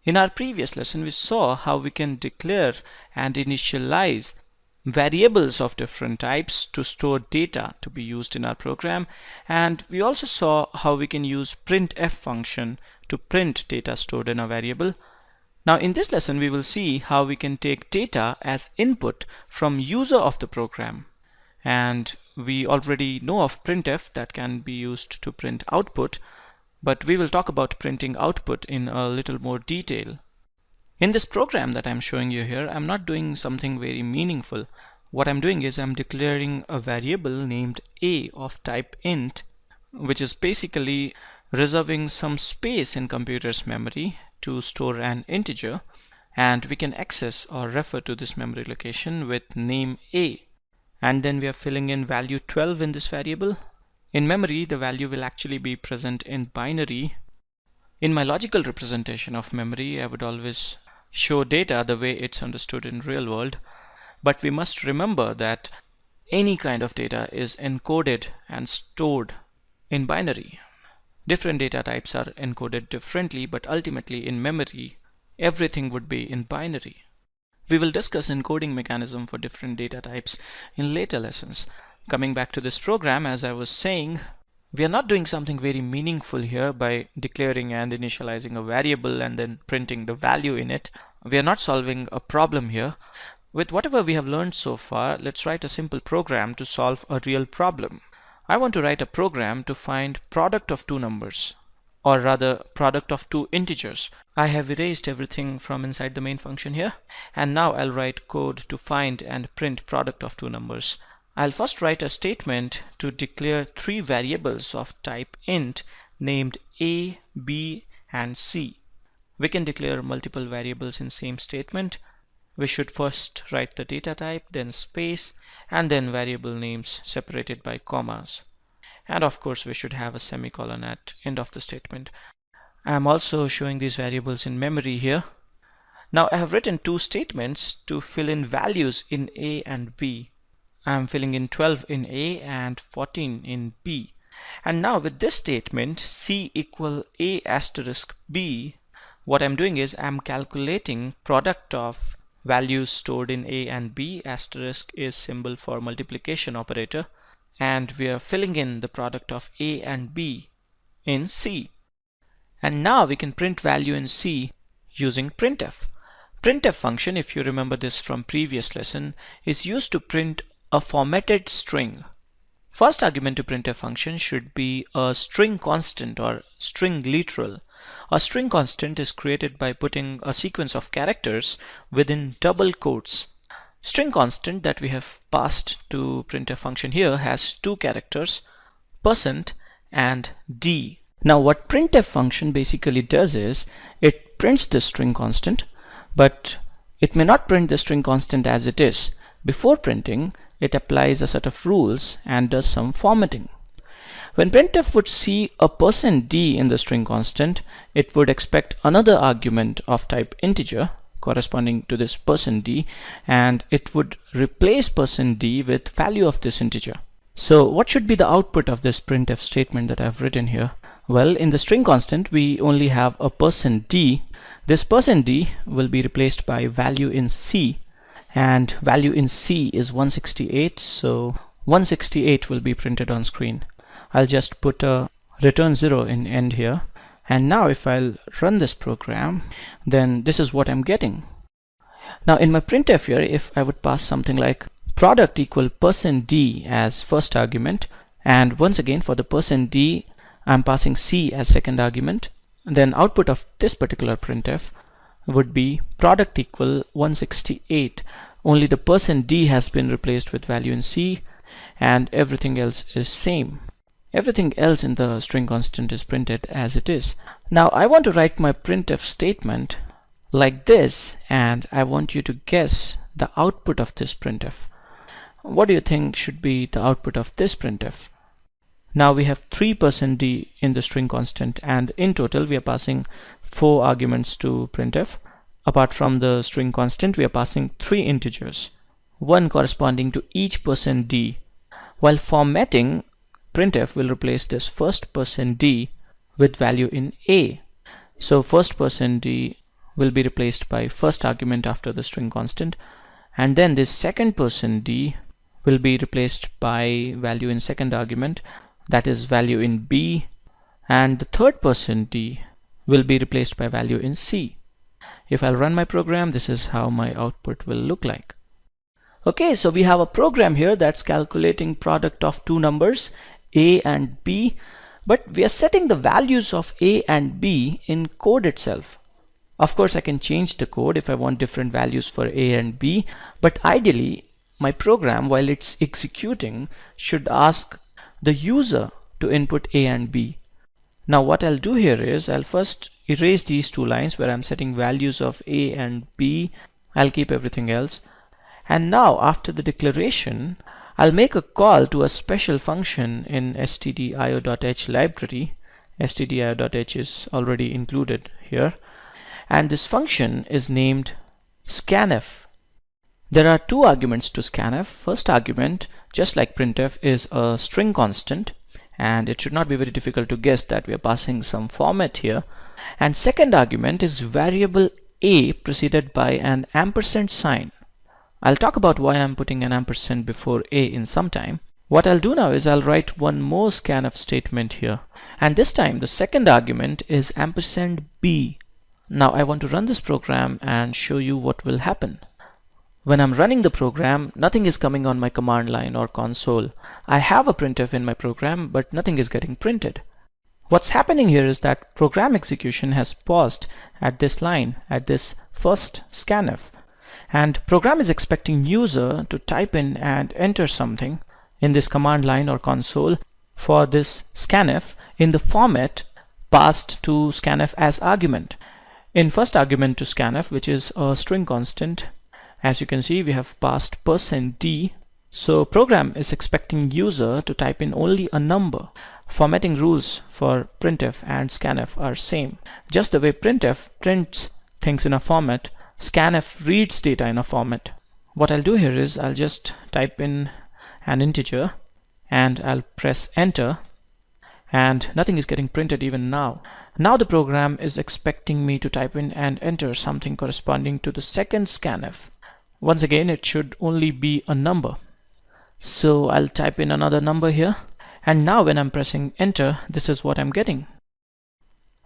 In our previous lesson, we saw how we can declare and initialize variables of different types to store data to be used in our program, and we also saw how we can use Printf function to print data stored in a variable. Now in this lesson we will see how we can take data as input from user of the program, and we already know of Printf that can be used to print output, but we will talk about printing output in a little more detail. In this program that I'm showing you here, I'm not doing something very meaningful. What I'm doing is I'm declaring a variable named a of type int, which is basically reserving some space in computer's memory to store an integer, and we can access or refer to this memory location with name a. And then we are filling in value 12 in this variable. In memory, the value will actually be present in binary. In my logical representation of memory, I would always show data the way it's understood in real world, but we must remember that any kind of data is encoded and stored in binary. Different data types are encoded differently, but ultimately in memory, everything would be in binary. We will discuss encoding mechanism for different data types in later lessons. Coming back to this program, as I was saying, we are not doing something very meaningful here by declaring and initializing a variable and then printing the value in it. We are not solving a problem here. With whatever we have learned so far, let's write a simple program to solve a real problem. I want to write a program to find product of two numbers, or rather product of two integers. I have erased everything from inside the main function here, and now I'll write code to find and print product of two numbers. I'll first write a statement to declare three variables of type int named a, b, and c. We can declare multiple variables in same statement. We should first write the data type, then space, and then variable names separated by commas. And of course we should have a semicolon at end of the statement. I am also showing these variables in memory here. Now I have written two statements to fill in values in a and b. I am filling in 12 in a and 14 in b. And now with this statement c equal a asterisk b, what I'm doing is I'm calculating product of values stored in a and b. Asterisk is symbol for multiplication operator, and we are filling in the product of a and b in c. And now we can print value in c using printf. Printf function, if you remember this from previous lesson, is used to print a formatted string. First argument to printf function should be a string constant or string literal. A string constant is created by putting a sequence of characters within double quotes. String constant that we have passed to printf function here has two characters, % and d. Now what printf function basically does is it prints the string constant, but it may not print the string constant as it is. Before printing, it applies a set of rules and does some formatting. When printf would see a %d in the string constant, it would expect another argument of type integer corresponding to this %d, and it would replace %d with value of this integer. So what should be the output of this printf statement that I've written here? Well, in the string constant we only have a %d. This %d will be replaced by value in c, and value in c is 168, so 168 will be printed on screen. I'll just put a return 0 in end here, and now if I'll run this program, then this is what I'm getting. Now in my printf here, if I would pass something like product equal %d as first argument, and once again for the %d I'm passing c as second argument, then output of this particular printf would be product equal 168. Only the %d has been replaced with value in c, and everything else is same. Everything else in the string constant is printed as it is. Now I want to write my printf statement like this, and I want you to guess the output of this printf. What do you think should be the output of this printf? Now we have 3% in the string constant, and in total we are passing 4 arguments to printf. Apart from the string constant, we are passing 3 integers, one corresponding to each %d. While formatting, printf will replace this first %d with value in a. So first %d will be replaced by first argument after the string constant, and then this second %d will be replaced by value in second argument, that is value in b, and the third %d will be replaced by value in c. If I'll run my program, this is how my output will look like. Okay, so we have a program here that's calculating product of two numbers, a and b, but we are setting the values of a and b in code itself. Of course, I can change the code if I want different values for a and b, but ideally my program, while it's executing, should ask the user to input a and b. Now what I'll do here is I'll first erase these two lines where I'm setting values of a and b. I'll keep everything else. And now after the declaration, I'll make a call to a special function in stdio.h library. stdio.h is already included here. And this function is named Scanf. There are two arguments to Scanf. First argument, just like printf, is a string constant, and it should not be very difficult to guess that we are passing some format here. And second argument is variable a preceded by an ampersand sign. I'll talk about why I'm putting an ampersand before a in some time. What I'll do now is I'll write one more scanf statement here, and this time the second argument is ampersand b. Now I want to run this program and show you what will happen. When I'm running the program, nothing is coming on my command line or console. I have a printf in my program, but nothing is getting printed. What's happening here is that program execution has paused at this line, at this first scanf. And program is expecting user to type in and enter something in this command line or console for this scanf in the format passed to scanf as argument. In first argument to scanf, which is a string constant, as you can see, we have passed %d. So program is expecting user to type in only a number. Formatting rules for printf and scanf are same. Just the way printf prints things in a format, scanf reads data in a format. What I'll do here is I'll just type in an integer and I'll press enter, and nothing is getting printed even now. Now the program is expecting me to type in and enter something corresponding to the second scanf. Once again, it should only be a number. So I'll type in another number here, and now when I'm pressing enter, this is what I'm getting.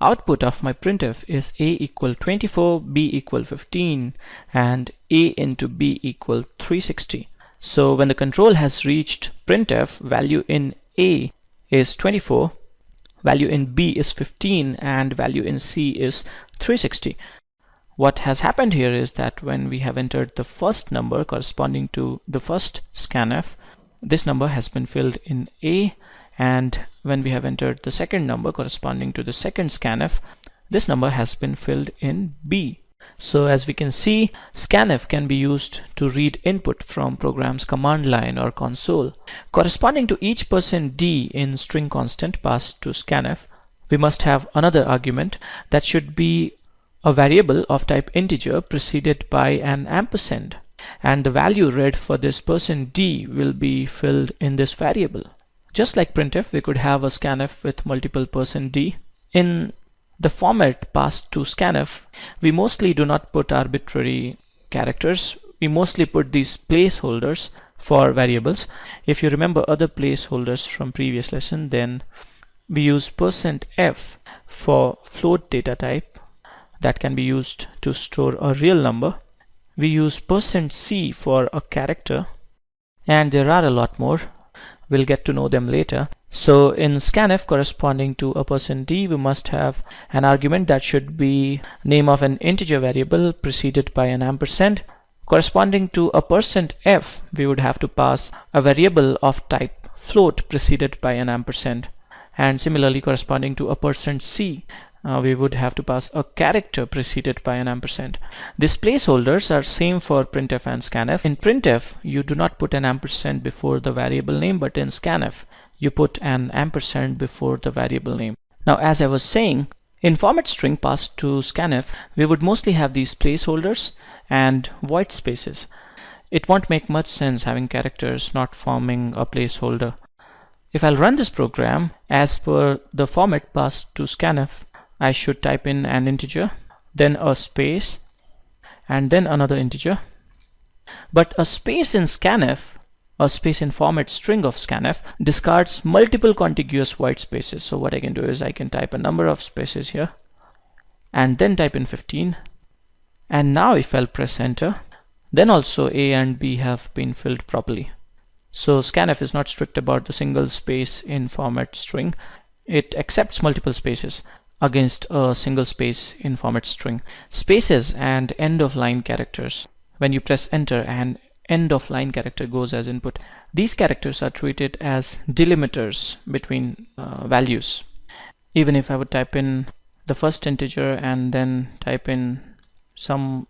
Output of my printf is a equal 24, b equal 15, and a into b equal 360. So when the control has reached printf, value in a is 24, value in b is 15, and value in c is 360. What has happened here is that when we have entered the first number corresponding to the first scanf, this number has been filled in a, and when we have entered the second number corresponding to the second scanf, this number has been filled in b. So as we can see, scanf can be used to read input from program's command line or console. Corresponding to each %d in string constant passed to scanf, we must have another argument that should be a variable of type integer preceded by an ampersand, and the value read for this %d will be filled in this variable. Just like printf, we could have a scanf with multiple %d. In the format passed to scanf, we mostly do not put arbitrary characters. We mostly put these placeholders for variables. If you remember other placeholders from previous lesson, then we use %f for float data type that can be used to store a real number. We use %c for a character, and there are a lot more. We'll get to know them later. So in scanf corresponding to a %d, we must have an argument that should be name of an integer variable preceded by an ampersand. Corresponding to a %f, we would have to pass a variable of type float preceded by an ampersand. And similarly, corresponding to a %c, we would have to pass a character preceded by an ampersand. These placeholders are same for printf and scanf. In printf, you do not put an ampersand before the variable name, but in scanf, you put an ampersand before the variable name. Now, as I was saying, in format string passed to scanf, we would mostly have these placeholders and void spaces. It won't make much sense having characters not forming a placeholder. If I'll run this program, as per the format passed to scanf, I should type in an integer. then a space, and then another integer. But a space in Scanf, a space in format string of Scanf, discards multiple contiguous white spaces. So what I can do is I can type a number of spaces here and then type in 15. And now if I'll press enter, then also A and B have been filled properly. So Scanf is not strict about the single space in format string. It accepts multiple spaces against a single space in format string. Spaces and end of line characters, when you press enter and end of line character goes as input, these characters are treated as delimiters between values. Even if I would type in the first integer and then type in some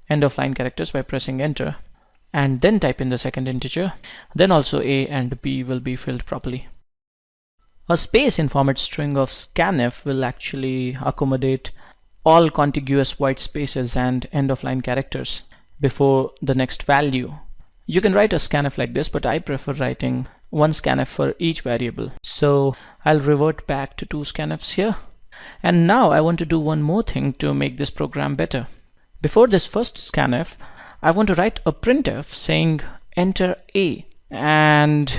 end of line characters by pressing enter and then type in the second integer, then also A and B will be filled properly. A space in format string of Scanf will actually accommodate all contiguous white spaces and end of line characters before the next value. You can write a Scanf like this, but I prefer writing one Scanf for each variable. So I'll revert back to two Scanfs here. And now I want to do one more thing to make this program better. Before this first Scanf, I want to write a printf saying enter A. And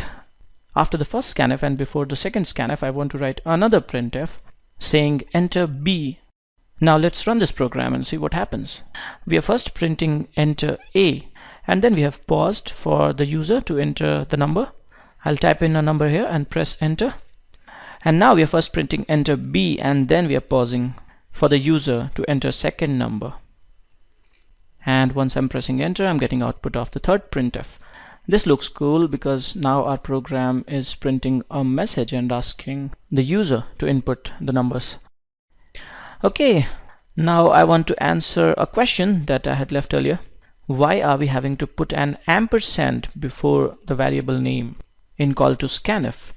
after the first Scanf and before the second Scanf, I want to write another printf saying enter B. Now let's run this program and see what happens. We are first printing enter A, and then we have paused for the user to enter the number. I'll type in a number here and press enter. And now we are first printing enter B, and then we are pausing for the user to enter second number. And once I'm pressing enter, I'm getting output of the third printf. This looks cool because now our program is printing a message and asking the user to input the numbers. Okay, now I want to answer a question that I had left earlier. Why are we having to put an ampersand before the variable name in call to Scanf?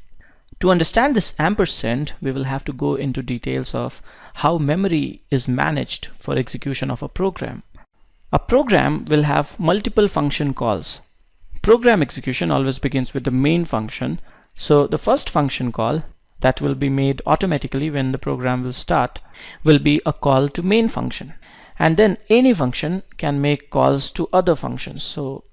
To understand this ampersand, we will have to go into details of how memory is managed for execution of a program. A program will have multiple function calls. Program execution always begins with the main function. So the first function call that will be made automatically when the program will start will be a call to main function. And then any function can make calls to other functions. So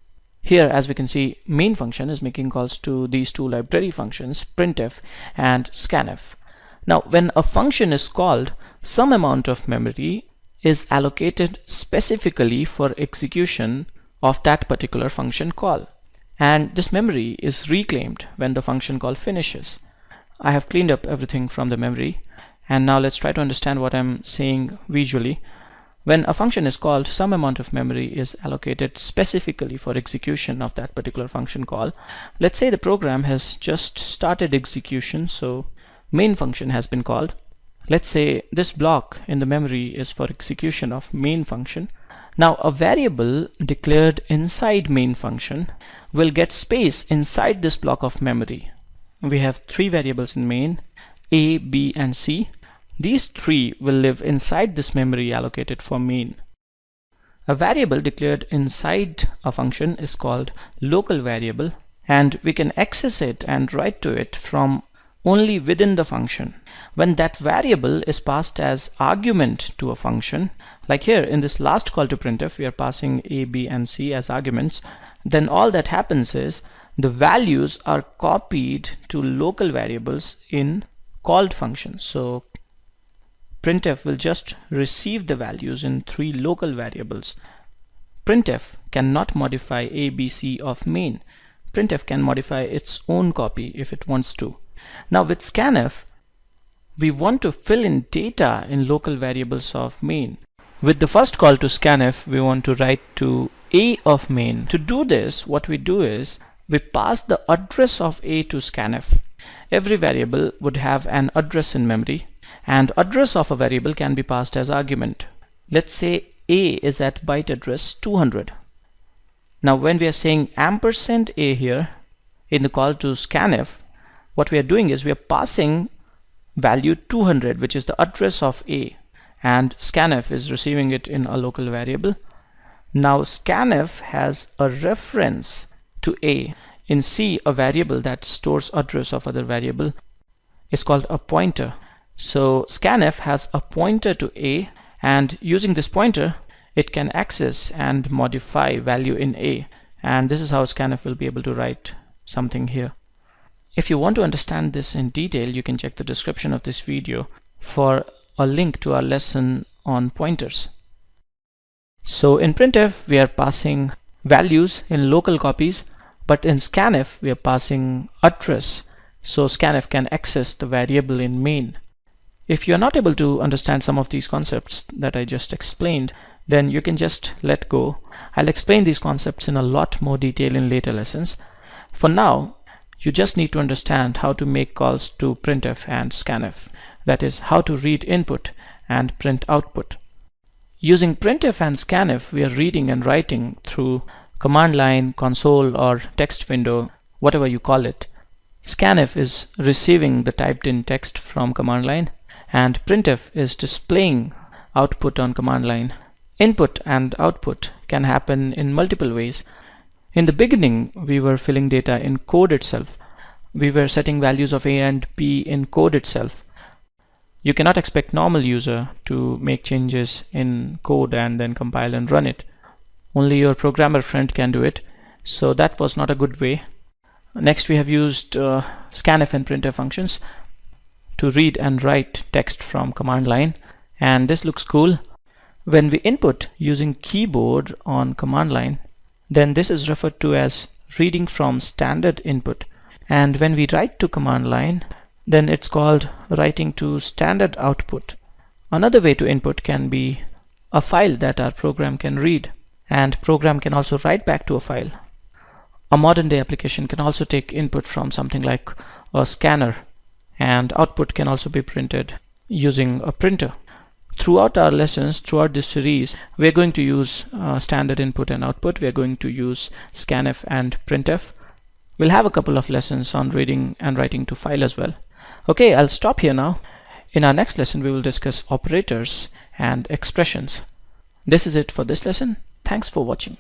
here, as we can see, main function is making calls to these two library functions, printf and scanf. Now, when a function is called, some amount of memory is allocated specifically for execution of that particular function call. And this memory is reclaimed when the function call finishes. I have cleaned up everything from the memory. And now let's try to understand what I'm saying visually. When a function is called, some amount of memory is allocated specifically for execution of that particular function call. Let's say the program has just started execution, so main function has been called. Let's say this block in the memory is for execution of main function. Now a variable declared inside main function will get space inside this block of memory. We have three variables in main, A, B, and C. These three will live inside this memory allocated for main. A variable declared inside a function is called local variable, and we can access it and write to it from only within the function. When that variable is passed as argument to a function, like here in this last call to printf, we are passing A, B, and C as arguments, then all that happens is the values are copied to local variables in called functions. So printf will just receive the values in three local variables. Printf cannot modify A, B, C of main. Printf can modify its own copy if it wants to. Now with scanf, we want to fill in data in local variables of main. With the first call to scanf, we want to write to A of main. To do this, what we do is we pass the address of A to scanf. Every variable would have an address in memory, and address of a variable can be passed as argument. Let's say A is at byte address 200. Now when we are saying ampersand A here in the call to scanf, what we are doing is we are passing value 200, which is the address of A, and scanf is receiving it in a local variable. Now scanf has a reference to A. In C, a variable that stores address of other variable is called a pointer. So scanf has a pointer to A, and using this pointer it can access and modify value in A, and this is how Scanf will be able to write something here. If you want to understand this in detail, you can check the description of this video for a link to our lesson on pointers. So in Printf we are passing values in local copies, but in Scanf we are passing address, so Scanf can access the variable in main. If you're not able to understand some of these concepts that I just explained, then you can just let go. I'll explain these concepts in a lot more detail in later lessons. For now, you just need to understand how to make calls to Printf and Scanf. That is, how to read input and print output. Using Printf and Scanf, we are reading and writing through command line, console, or text window, whatever you call it. Scanf is receiving the typed in text from command line, and Printf is displaying output on command line. Input and output can happen in multiple ways. In the beginning, we were filling data in code itself. We were setting values of A and B in code itself. You cannot expect normal user to make changes in code and then compile and run it. Only your programmer friend can do it, so that was not a good way. Next, we have used Scanf and Printf functions to read and write text from command line, and this looks cool. When we input using keyboard on command line, then this is referred to as reading from standard input, and when we write to command line, then it's called writing to standard output. Another way to input can be a file that our program can read, and program can also write back to a file. A modern day application can also take input from something like a scanner, and output can also be printed using a printer. Throughout our lessons, throughout this series, we're going to use standard input and output. We're going to use Scanf and Printf. We'll have a couple of lessons on reading and writing to file as well. Okay, I'll stop here now. In our next lesson, we will discuss operators and expressions. This is it for this lesson. Thanks for watching.